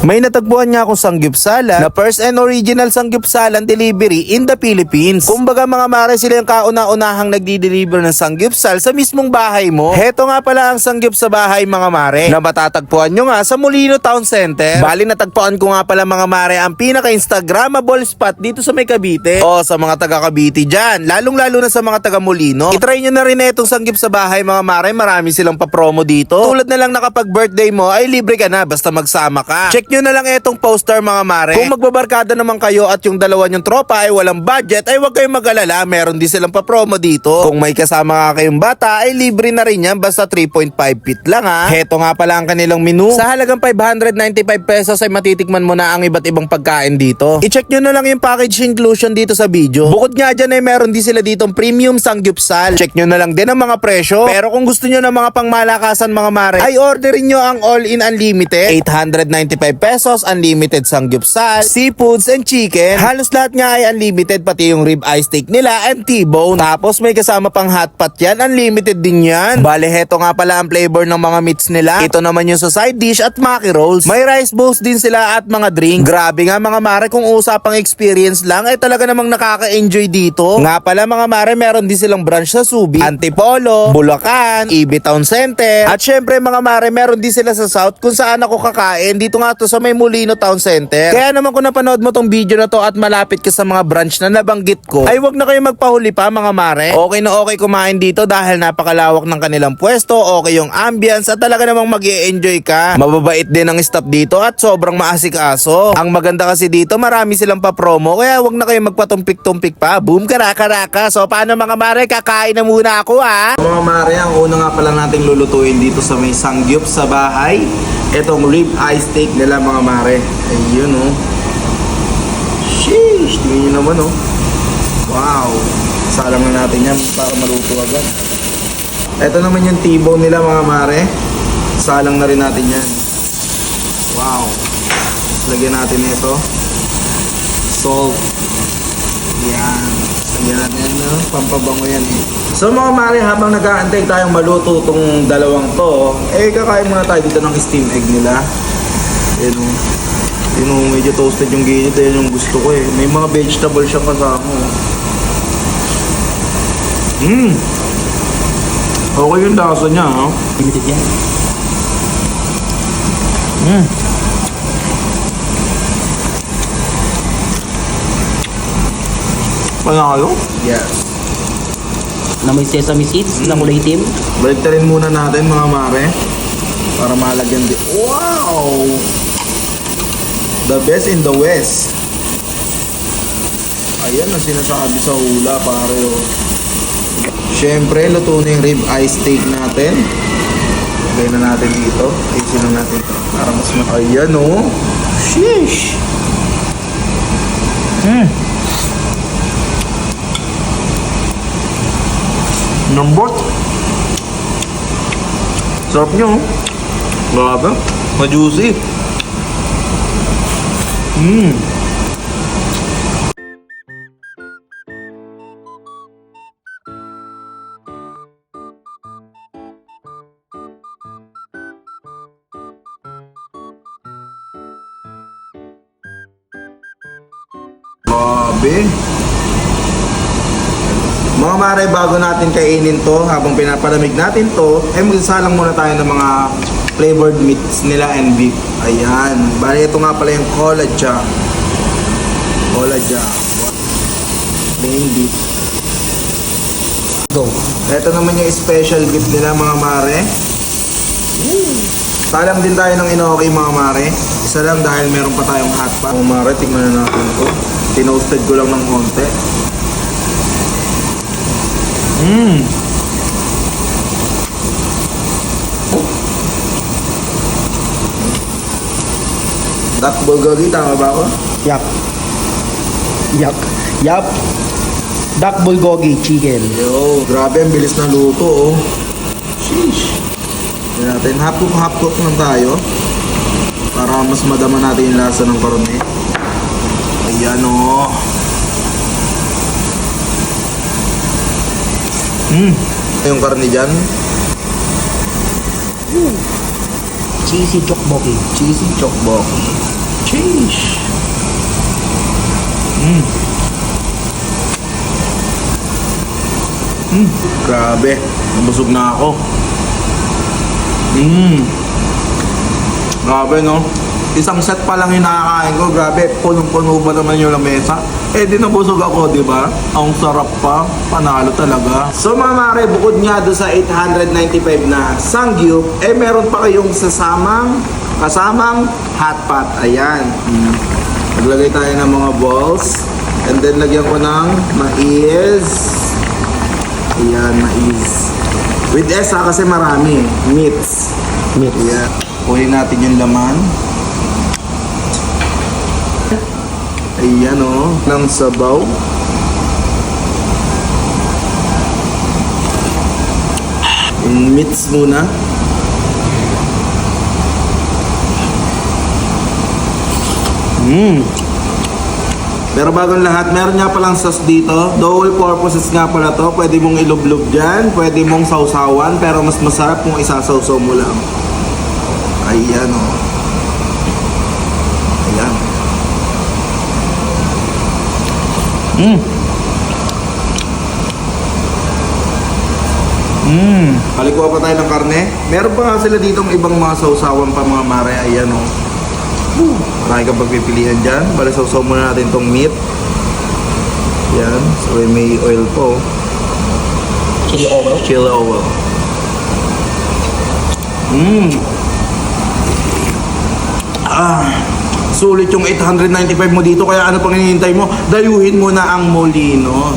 May natagpuan nga akong sanggupsalan na first and original sanggupsalan delivery in the Philippines. Kumbaga mga mare, sila yung kauna-unahang nagdi-deliver ng sanggupsal sa mismong bahay mo. Heto nga pala ang sanggup sa bahay mga mare, na matatagpuan nyo nga sa Molino Town Center. Bali natagpuan ko nga pala mga mare ang pinaka-instagrammable spot dito sa may Cavite. O sa mga taga Cavite dyan, lalong-lalo na sa mga taga Molino. I-try nyo na rin itong sanggup sa bahay mga mare, marami silang pa-promo dito. Tulad na lang na kapag birthday mo ay libre ka na basta magsama ka. Check nyo na lang itong poster mga mare. Kung magbabarkada naman kayo at yung dalawa nyong tropa ay walang budget, ay huwag kayong mag-alala, meron din silang pa-promo dito. Kung may kasama nga kayong bata ay libre na rin yan, basta 3.5 feet lang ha. Heto nga pala ang kanilang menu. Sa halagang 595 pesos ay matitikman mo na ang iba't ibang pagkain dito. I-check nyo na lang yung package inclusion dito sa video. Bukod nga dyan ay meron din sila ditong premium sanggupsal. Check nyo na lang din ang mga presyo. Pero kung gusto nyo ng mga pangmalakasan mga mare, ay orderin nyo ang all-in unlimited. 895 pesos, unlimited sanggupsal, seafoods and chicken. Halos lahat nga ay unlimited, pati yung rib eye steak nila and T-bone. Tapos may kasama pang hot pot yan, unlimited din yan. Bale heto nga pala ang flavor ng mga meats nila. Ito naman yung sa side dish at maki rolls. May rice bowls din sila at mga drink. Grabe nga mga mare, kung usapang experience lang ay talaga namang nakaka-enjoy dito. Nga pala mga mare, meron din silang branch sa Subic, Antipolo, Bulacan, EB Town Center. At syempre mga mare, meron din sila sa South kung saan ako kakain. Dito nga to sa may Molino Town Center. Kaya naman kung napanood mo tong video na to at malapit ka sa mga branch na nabanggit ko, ay wag na kayo magpahuli pa mga mare. Okay na okay kumain dito dahil napakalawak ng kanilang pwesto, okay yung ambience at talaga namang mag-i-enjoy ka. Mababait din ang staff dito at sobrang maasikaso. Ang maganda kasi dito, marami silang pa-promo, kaya wag na kayo magpatumpik-tumpik pa. Boom, karaka-raka. So paano mga mare, kakain na muna ako ha. Mga mare, ang una nga pala nating lulutuin dito sa may sangyup sa bahay, etong rib eye steak nila mga mare. Ayun oh. Sheesh, tingin nyo naman oh. Wow. Salang na natin yan para maluto agad. Ito naman yung T-bone nila mga mare. Salang na rin natin yan. Wow. Lagyan natin ito. Salt. Yan. Lagyan natin yan, no? Pampabango yan eh. So mga mare, habang nag-aantay tayong maluto itong dalawang to, eh kakain muna tayo dito ng steam egg nila. Yan o. Yan o, medyo toasted yung ginit. Yan yung gusto ko eh. May mga vegetable siyang kasama. Okay yung lasa niya ha. Limited yan. Panalo? Yes. Na may sesame seeds na kulay itim. Baliktarin muna natin mga mare para malagyan din. Wow! The best in the West. Ayan ang sinasabi sa hula pare oh. Siyempre, luto na yung rib eye steak natin. Lagay na natin dito. Ayusin lang natin ito para mas ayan oh. Sheesh! Lambot. Sarap nyo. Grabe. Ma-juicy. Grabe. Mga mare, bago natin kainin to, habang pinapalamig natin to, ay magsasalang muna tayo ng mga flavored meats nila and beef. Ayan. Bali, ito nga pala yung collagen. Collagen. Plain beef. Go. Ito naman yung special beef nila mga mare. Salang din tayo ng inoki mga mare. Isa lang dahil meron pa tayong hot pot. Mga mare, tingnan na natin to. Tinoasted ko lang ng konti. Duck bulgogi, tama ba ako? Yup. Yup. Yup. Duck bulgogi chicken. Yo, grabe ang bilis na luto oh. Sheesh. Tignan natin, half cook lang tayo para mas madama natin yung lasa ng karne. Ayan oh. Yung karne dyan. Cheesy tteokbokki. Cheesy tteokbokki. Cheese. Grabe. Nabusog na ako. Grabe, no? Isang set pa lang yung nakakain ko. Grabe, punong-puno ba naman yung lamesa? Eh, di nabusog ako, di ba? Ang sarap pa. Panalo talaga. So, mga mare, bukod nga doon sa 895 na sangyup, eh, meron pa kayong kasamang hot pot. Ayan. Naglagay tayo ng mga balls. And then, lagyan ko ng mais. Ayan, mais. With S kasi marami. Meats. Meat. Ayan. Kunin natin yung laman. Ayan o. Ng sabaw. Yung meats muna. Pero bagong lahat, meron nga palang sauce dito. Double purposes nga pala to. Pwede mong ilublob dyan, pwede mong sausawan, pero mas masarap kung isasawsaw mo lang. Ayan o. Ayan. Palikuha pa tayo ng karne. Meron pa nga sila ditong ibang mga sausawan pa mga mare. Ayan o. Marami kang pagpipilian dyan. Bali, sausaw muna natin tong meat. Yan. So, may oil po. Chili oil. Chili oil. Sulit yung 895 mo dito. Kaya ano pang hinihintay mo? Dayuhin mo na ang Molino.